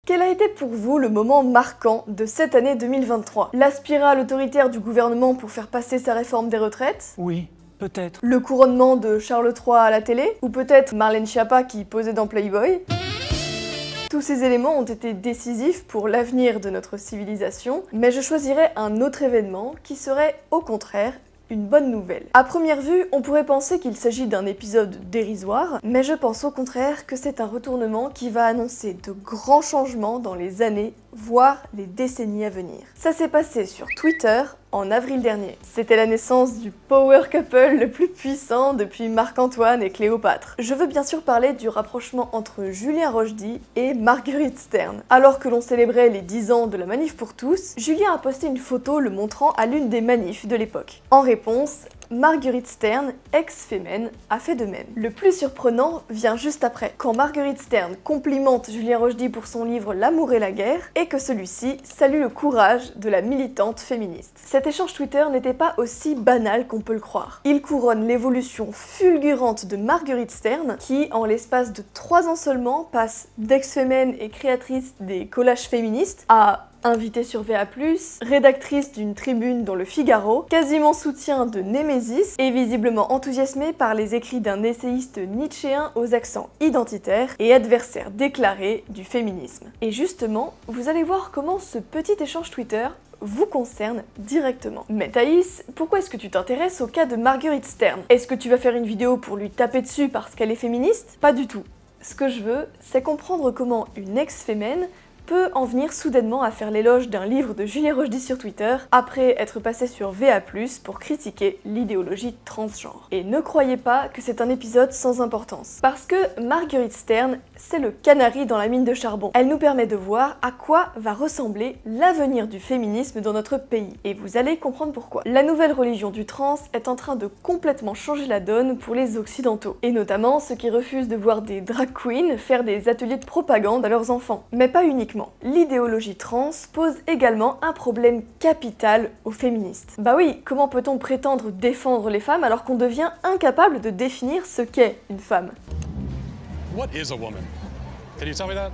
Quel a été pour vous le moment marquant de cette année 2023? La spirale autoritaire du gouvernement pour faire passer sa réforme des retraites? Oui, peut-être. Le couronnement de Charles III à la télé? Ou peut-être Marlène Schiappa qui posait dans Playboy? Tous ces éléments ont été décisifs pour l'avenir de notre civilisation, mais je choisirais un autre événement qui serait, au contraire, une bonne nouvelle. À première vue, on pourrait penser qu'il s'agit d'un épisode dérisoire, mais je pense au contraire que c'est un retournement qui va annoncer de grands changements dans les années, voire les décennies à venir. Ça s'est passé sur Twitter en avril dernier. C'était la naissance du power couple le plus puissant depuis Marc-Antoine et Cléopâtre. Je veux bien sûr parler du rapprochement entre Julien Rochdy et Marguerite Stern. Alors que l'on célébrait les 10 ans de la manif pour tous, Julien a posté une photo le montrant à l'une des manifs de l'époque. En réponse, Marguerite Stern, ex-Femen, a fait de même. Le plus surprenant vient juste après, quand Marguerite Stern complimente Julien Rochdy pour son livre L'amour et la guerre, et que celui-ci salue le courage de la militante féministe. Cet échange Twitter n'était pas aussi banal qu'on peut le croire. Il couronne l'évolution fulgurante de Marguerite Stern, qui, en l'espace de 3 ans seulement, passe d'ex-Femen et créatrice des collages féministes à invitée sur VA+, rédactrice d'une tribune dans le Figaro, quasiment soutien de Némésis et visiblement enthousiasmée par les écrits d'un essayiste nietzschéen aux accents identitaires et adversaire déclaré du féminisme. Et justement, vous allez voir comment ce petit échange Twitter vous concerne directement. Mais Thaïs, pourquoi est-ce que tu t'intéresses au cas de Marguerite Stern? Est-ce que tu vas faire une vidéo pour lui taper dessus parce qu'elle est féministe? Pas du tout. Ce que je veux, c'est comprendre comment une ex-fémène peut en venir soudainement à faire l'éloge d'un livre de Julien Rochdy sur Twitter après être passé sur VA+, pour critiquer l'idéologie transgenre. Et ne croyez pas que c'est un épisode sans importance, parce que Marguerite Stern, c'est le canari dans la mine de charbon. Elle nous permet de voir à quoi va ressembler l'avenir du féminisme dans notre pays. Et vous allez comprendre pourquoi. La nouvelle religion du trans est en train de complètement changer la donne pour les occidentaux, et notamment ceux qui refusent de voir des drag queens faire des ateliers de propagande à leurs enfants. Mais pas uniquement. L'idéologie trans pose également un problème capital aux féministes. Bah oui, comment peut-on prétendre défendre les femmes alors qu'on devient incapable de définir ce qu'est une femme? What is a woman? Can you tell me that?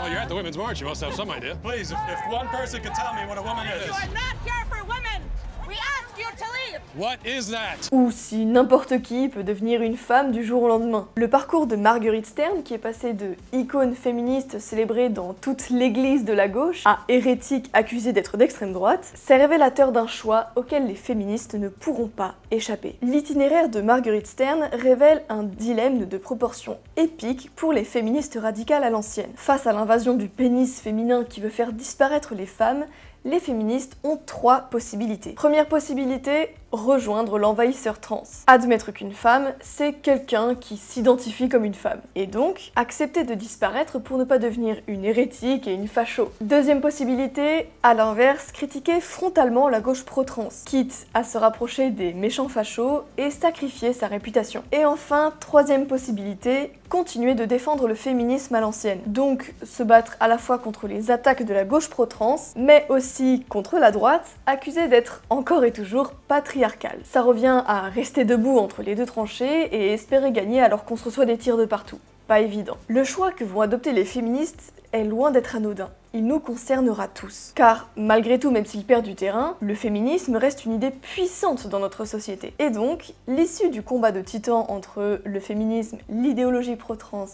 Well, you're at the Women's March. You must have some idea. Please, if one person could tell me what a woman is. You are not here for women. We ask you to leave. What is that? Ou si n'importe qui peut devenir une femme du jour au lendemain. Le parcours de Marguerite Stern, qui est passée de icône féministe célébrée dans toute l'église de la gauche à hérétique accusée d'être d'extrême droite, c'est révélateur d'un choix auquel les féministes ne pourront pas échapper. L'itinéraire de Marguerite Stern révèle un dilemme de proportions épiques pour les féministes radicales à l'ancienne. Face à l'invasion du pénis féminin qui veut faire disparaître les femmes, les féministes ont 3 possibilités. Première possibilité, rejoindre l'envahisseur trans. Admettre qu'une femme, c'est quelqu'un qui s'identifie comme une femme. Et donc, accepter de disparaître pour ne pas devenir une hérétique et une facho. Deuxième possibilité, à l'inverse, critiquer frontalement la gauche pro-trans, quitte à se rapprocher des méchants fachos et sacrifier sa réputation. Et enfin, troisième possibilité, continuer de défendre le féminisme à l'ancienne. Donc, se battre à la fois contre les attaques de la gauche pro-trans, mais aussi contre la droite, accusée d'être encore et toujours patriarcale. Ça revient à rester debout entre les deux tranchées et espérer gagner alors qu'on se reçoit des tirs de partout. Pas évident. Le choix que vont adopter les féministes est loin d'être anodin. Il nous concernera tous. Car, malgré tout, même s'il perd du terrain, le féminisme reste une idée puissante dans notre société. Et donc, l'issue du combat de titans entre le féminisme, l'idéologie pro-trans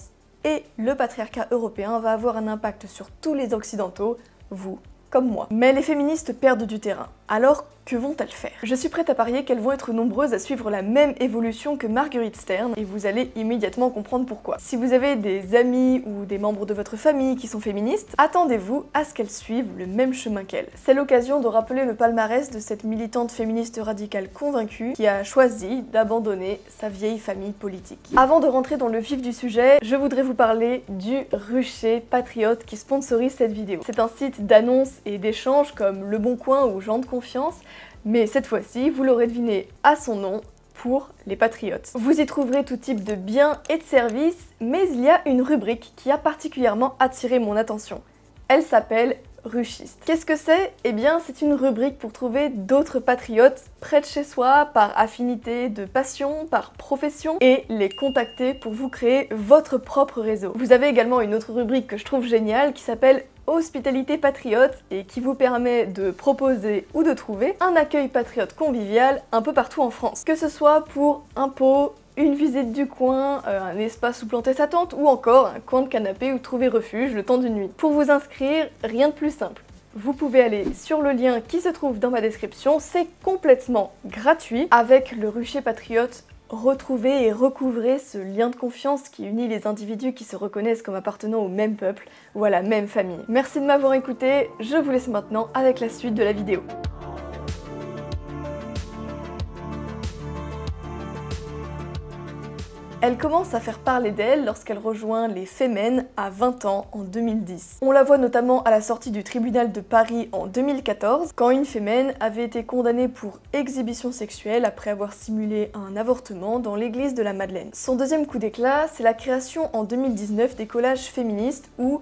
et le patriarcat européen va avoir un impact sur tous les occidentaux, vous comme moi. Mais les féministes perdent du terrain. Alors, que vont-elles faire? Je suis prête à parier qu'elles vont être nombreuses à suivre la même évolution que Marguerite Stern, et vous allez immédiatement comprendre pourquoi. Si vous avez des amis ou des membres de votre famille qui sont féministes, attendez-vous à ce qu'elles suivent le même chemin qu'elles. C'est l'occasion de rappeler le palmarès de cette militante féministe radicale convaincue qui a choisi d'abandonner sa vieille famille politique. Avant de rentrer dans le vif du sujet, je voudrais vous parler du Rucher Patriote qui sponsorise cette vidéo. C'est un site d'annonces et d'échanges comme Le Bon Coin ou Gens de Confiance, mais cette fois-ci, vous l'aurez deviné à son nom, pour les patriotes. Vous y trouverez tout type de biens et de services, mais il y a une rubrique qui a particulièrement attiré mon attention. Elle s'appelle ruchiste. Qu'est-ce que c'est? Eh bien, c'est une rubrique pour trouver d'autres patriotes près de chez soi, par affinité de passion, par profession, et les contacter pour vous créer votre propre réseau. Vous avez également une autre rubrique que je trouve géniale qui s'appelle Hospitalité patriote et qui vous permet de proposer ou de trouver un accueil patriote convivial un peu partout en France. Que ce soit pour un pot, une visite du coin, un espace où planter sa tente ou encore un coin de canapé où trouver refuge le temps d'une nuit. Pour vous inscrire, rien de plus simple. Vous pouvez aller sur le lien qui se trouve dans ma description, c'est complètement gratuit. Avec le rucher patriote, retrouvez et recouvrez ce lien de confiance qui unit les individus qui se reconnaissent comme appartenant au même peuple ou à la même famille. Merci de m'avoir écouté, je vous laisse maintenant avec la suite de la vidéo. Elle commence à faire parler d'elle lorsqu'elle rejoint les Femen à 20 ans en 2010. On la voit notamment à la sortie du tribunal de Paris en 2014, quand une Femen avait été condamnée pour exhibition sexuelle après avoir simulé un avortement dans l'église de la Madeleine. Son deuxième coup d'éclat, c'est la création en 2019 des collages féministes ou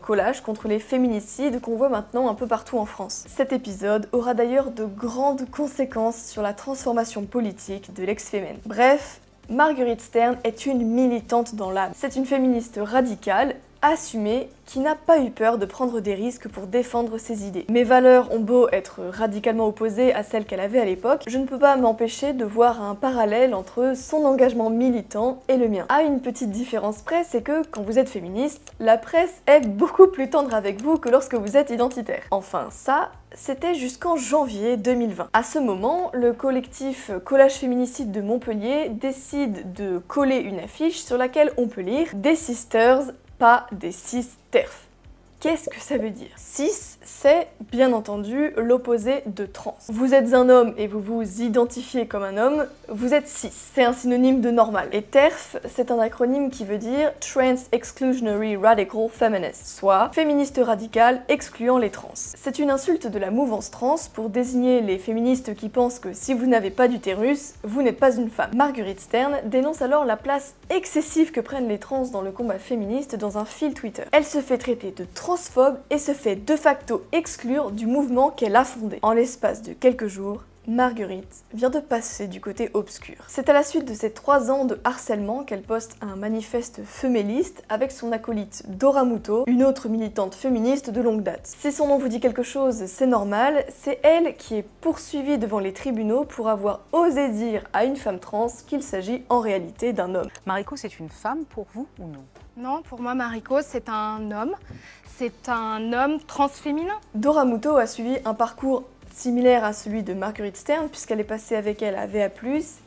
collage contre les féminicides qu'on voit maintenant un peu partout en France. Cet épisode aura d'ailleurs de grandes conséquences sur la transformation politique de l'ex-Femen. Bref, Marguerite Stern est une militante dans l'âme. C'est une féministe radicale, assumée, qui n'a pas eu peur de prendre des risques pour défendre ses idées. Mes valeurs ont beau être radicalement opposées à celles qu'elle avait à l'époque, je ne peux pas m'empêcher de voir un parallèle entre son engagement militant et le mien. À une petite différence près, c'est que quand vous êtes féministe, la presse est beaucoup plus tendre avec vous que lorsque vous êtes identitaire. Enfin ça, c'était jusqu'en janvier 2020. À ce moment, le collectif Collage Féminicide de Montpellier décide de coller une affiche sur laquelle on peut lire « Des sisters, pas des cis TERF ». Qu'est-ce que ça veut dire? Cis, c'est bien entendu l'opposé de trans. Vous êtes un homme et vous vous identifiez comme un homme, vous êtes cis. C'est un synonyme de normal. Et TERF, c'est un acronyme qui veut dire Trans Exclusionary Radical Feminist, soit féministe radicale excluant les trans. C'est une insulte de la mouvance trans pour désigner les féministes qui pensent que si vous n'avez pas d'utérus, vous n'êtes pas une femme. Marguerite Stern dénonce alors la place excessive que prennent les trans dans le combat féministe dans un fil Twitter. Elle se fait traiter de transphobe et se fait de facto exclure du mouvement qu'elle a fondé. En l'espace de quelques jours, Marguerite vient de passer du côté obscur. C'est à la suite de ces 3 ans de harcèlement qu'elle poste un manifeste féméliste avec son acolyte Dora Muto, une autre militante féministe de longue date. Si son nom vous dit quelque chose, c'est normal, c'est elle qui est poursuivie devant les tribunaux pour avoir osé dire à une femme trans qu'il s'agit en réalité d'un homme. Mariko, c'est une femme pour vous ou non? Non, pour moi, Mariko, c'est un homme. C'est un homme transféminin. Dora Muto a suivi un parcours similaire à celui de Marguerite Stern puisqu'elle est passée avec elle à VA+,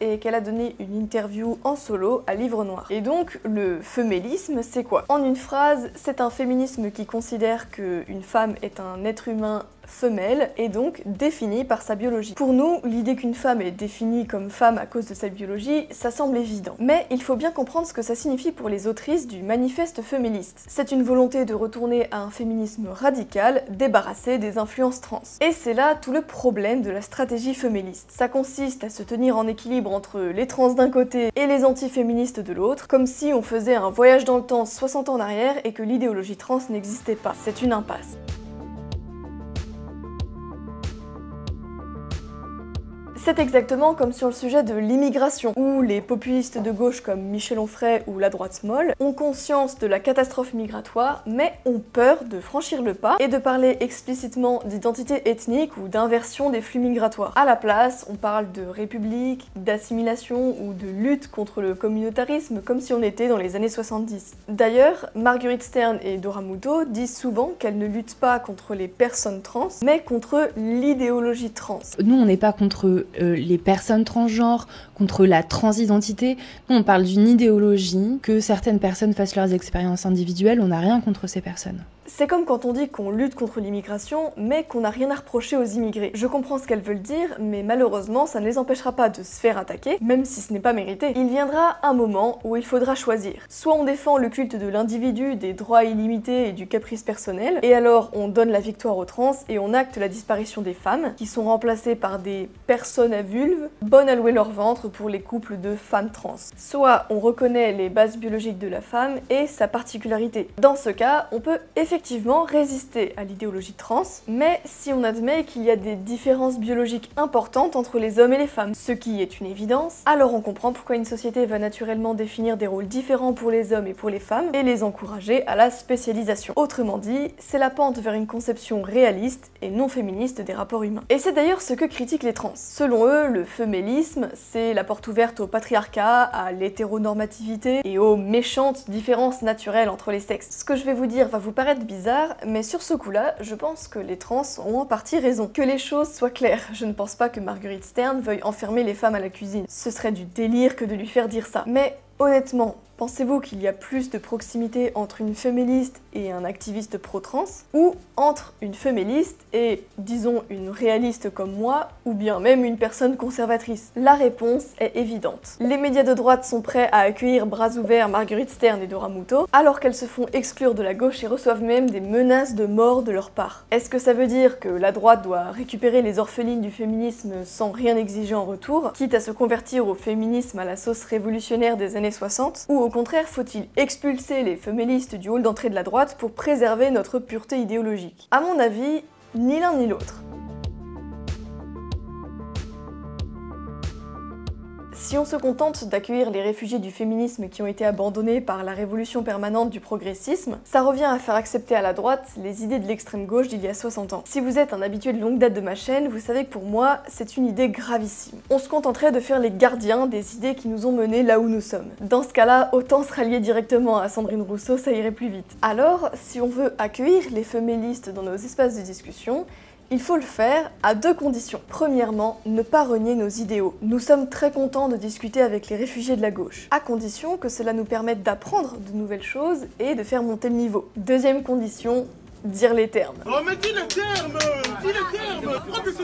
et qu'elle a donné une interview en solo à Livre Noir. Et donc, le fémélisme, c'est quoi? En une phrase, c'est un féminisme qui considère qu'une femme est un être humain femelle et donc définie par sa biologie. Pour nous, l'idée qu'une femme est définie comme femme à cause de sa biologie, ça semble évident. Mais il faut bien comprendre ce que ça signifie pour les autrices du manifeste féministe. C'est une volonté de retourner à un féminisme radical, débarrassé des influences trans. Et c'est là tout le problème de la stratégie féministe. Ça consiste à se tenir en équilibre entre les trans d'un côté et les anti-féministes de l'autre, comme si on faisait un voyage dans le temps 60 ans en arrière et que l'idéologie trans n'existait pas. C'est une impasse. C'est exactement comme sur le sujet de l'immigration, où les populistes de gauche comme Michel Onfray ou la droite molle ont conscience de la catastrophe migratoire, mais ont peur de franchir le pas et de parler explicitement d'identité ethnique ou d'inversion des flux migratoires. À la place, on parle de république, d'assimilation ou de lutte contre le communautarisme, comme si on était dans les années 70. D'ailleurs, Marguerite Stern et Dora Muto disent souvent qu'elles ne luttent pas contre les personnes trans, mais contre l'idéologie trans. Nous, on n'est pas contre les personnes transgenres, contre la transidentité. Nous, on parle d'une idéologie, que certaines personnes fassent leurs expériences individuelles, on n'a rien contre ces personnes. C'est comme quand on dit qu'on lutte contre l'immigration, mais qu'on n'a rien à reprocher aux immigrés. Je comprends ce qu'elles veulent dire, mais malheureusement, ça ne les empêchera pas de se faire attaquer, même si ce n'est pas mérité. Il viendra un moment où il faudra choisir. Soit on défend le culte de l'individu, des droits illimités et du caprice personnel, et alors on donne la victoire aux trans et on acte la disparition des femmes, qui sont remplacées par des personnes à vulve, bonnes à louer leur ventre entre pour les couples de femmes trans. Soit on reconnaît les bases biologiques de la femme et sa particularité. Dans ce cas, on peut effectivement résister à l'idéologie trans, mais si on admet qu'il y a des différences biologiques importantes entre les hommes et les femmes, ce qui est une évidence, alors on comprend pourquoi une société va naturellement définir des rôles différents pour les hommes et pour les femmes et les encourager à la spécialisation. Autrement dit, c'est la pente vers une conception réaliste et non féministe des rapports humains. Et c'est d'ailleurs ce que critiquent les trans. Selon eux, le fémélisme, c'est la porte ouverte au patriarcat, à l'hétéronormativité et aux méchantes différences naturelles entre les sexes. Ce que je vais vous dire va vous paraître bizarre, mais sur ce coup-là, je pense que les trans ont en partie raison. Que les choses soient claires, je ne pense pas que Marguerite Stern veuille enfermer les femmes à la cuisine. Ce serait du délire que de lui faire dire ça. Mais honnêtement, pensez-vous qu'il y a plus de proximité entre une féministe et un activiste pro-trans, ou entre une féministe et, disons, une réaliste comme moi, ou bien même une personne conservatrice? La réponse est évidente. Les médias de droite sont prêts à accueillir bras ouverts Marguerite Stern et Dora Muto, alors qu'elles se font exclure de la gauche et reçoivent même des menaces de mort de leur part. Est-ce que ça veut dire que la droite doit récupérer les orphelines du féminisme sans rien exiger en retour, quitte à se convertir au féminisme à la sauce révolutionnaire des années 60, ou au contraire, faut-il expulser les féministes du hall d'entrée de la droite pour préserver notre pureté idéologique? À mon avis, ni l'un ni l'autre. Si on se contente d'accueillir les réfugiés du féminisme qui ont été abandonnés par la révolution permanente du progressisme, ça revient à faire accepter à la droite les idées de l'extrême gauche d'il y a 60 ans. Si vous êtes un habitué de longue date de ma chaîne, vous savez que pour moi, c'est une idée gravissime. On se contenterait de faire les gardiens des idées qui nous ont menés là où nous sommes. Dans ce cas-là, autant se rallier directement à Sandrine Rousseau, ça irait plus vite. Alors, si on veut accueillir les féministes dans nos espaces de discussion, il faut le faire à deux conditions. Premièrement, ne pas renier nos idéaux. Nous sommes très contents de discuter avec les réfugiés de la gauche, à condition que cela nous permette d'apprendre de nouvelles choses et de faire monter le niveau. Deuxième condition, dire les termes. Oh mais dis les termes! Dis les termes! Pourquoi tu essaies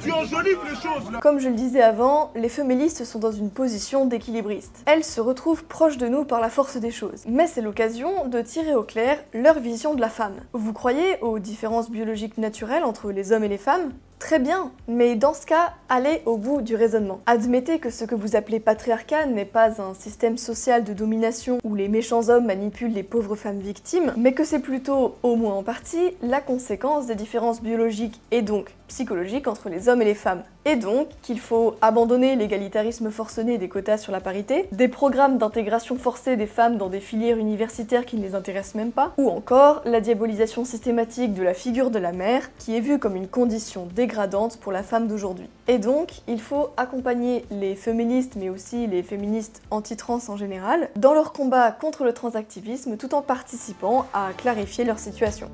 tu enjolives les choses là! Comme je le disais avant, les féministes sont dans une position d'équilibriste. Elles se retrouvent proches de nous par la force des choses. Mais c'est l'occasion de tirer au clair leur vision de la femme. Vous croyez aux différences biologiques naturelles entre les hommes et les femmes ? Très bien, mais dans ce cas, allez au bout du raisonnement. Admettez que ce que vous appelez patriarcat n'est pas un système social de domination où les méchants hommes manipulent les pauvres femmes victimes, mais que c'est plutôt, au moins en partie, la conséquence des différences biologiques et donc psychologiques entre les hommes et les femmes. Et donc qu'il faut abandonner l'égalitarisme forcené des quotas sur la parité, des programmes d'intégration forcée des femmes dans des filières universitaires qui ne les intéressent même pas, ou encore la diabolisation systématique de la figure de la mère qui est vue comme une condition dégradante pour la femme d'aujourd'hui. Et donc, il faut accompagner les féministes, mais aussi les féministes anti-trans en général, dans leur combat contre le transactivisme tout en participant à clarifier leur situation.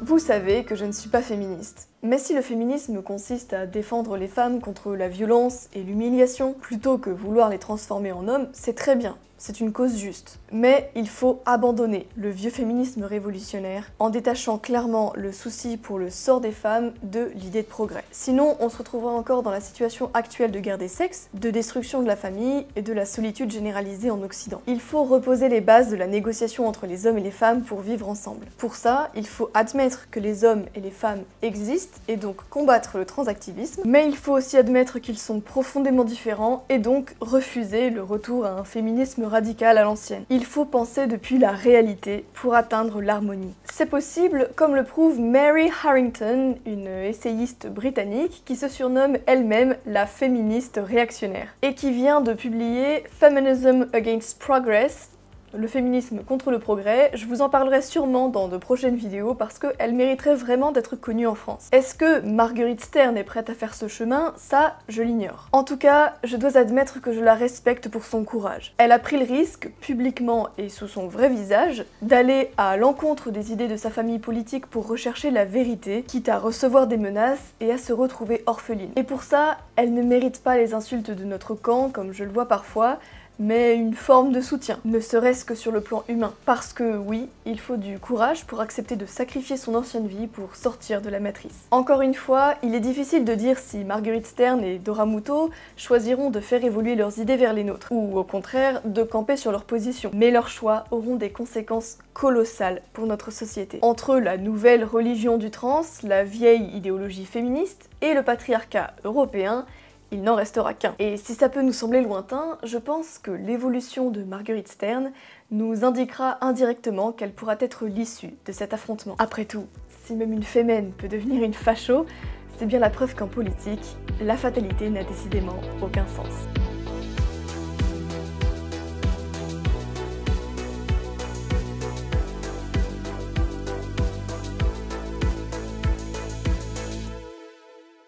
Vous savez que je ne suis pas féministe. Mais si le féminisme consiste à défendre les femmes contre la violence et l'humiliation, plutôt que vouloir les transformer en hommes, c'est très bien. C'est une cause juste. Mais il faut abandonner le vieux féminisme révolutionnaire en détachant clairement le souci pour le sort des femmes de l'idée de progrès. Sinon, on se retrouvera encore dans la situation actuelle de guerre des sexes, de destruction de la famille et de la solitude généralisée en Occident. Il faut reposer les bases de la négociation entre les hommes et les femmes pour vivre ensemble. Pour ça, il faut admettre que les hommes et les femmes existent et donc combattre le transactivisme, mais il faut aussi admettre qu'ils sont profondément différents et donc refuser le retour à un féminisme radical à l'ancienne. Il faut penser depuis la réalité pour atteindre l'harmonie. C'est possible, comme le prouve Mary Harrington, une essayiste britannique qui se surnomme elle-même la féministe réactionnaire, et qui vient de publier Feminism Against Progress, le féminisme contre le progrès. Je vous en parlerai sûrement dans de prochaines vidéos parce qu'elle mériterait vraiment d'être connue en France. Est-ce que Marguerite Stern est prête à faire ce chemin? Ça, je l'ignore. En tout cas, je dois admettre que je la respecte pour son courage. Elle a pris le risque, publiquement et sous son vrai visage, d'aller à l'encontre des idées de sa famille politique pour rechercher la vérité, quitte à recevoir des menaces et à se retrouver orpheline. Et pour ça, elle ne mérite pas les insultes de notre camp, comme je le vois parfois. mais une forme de soutien, ne serait-ce que sur le plan humain. Parce que oui, il faut du courage pour accepter de sacrifier son ancienne vie pour sortir de la matrice. Encore une fois, il est difficile de dire si Marguerite Stern et Dora Muto choisiront de faire évoluer leurs idées vers les nôtres, ou au contraire, de camper sur leur position. Mais leurs choix auront des conséquences colossales pour notre société. Entre la nouvelle religion du trans, la vieille idéologie féministe et le patriarcat européen, il n'en restera qu'un. Et si ça peut nous sembler lointain, je pense que l'évolution de Marguerite Stern nous indiquera indirectement quelle pourra être l'issue de cet affrontement. Après tout, si même une fémène peut devenir une facho, c'est bien la preuve qu'en politique, la fatalité n'a décidément aucun sens.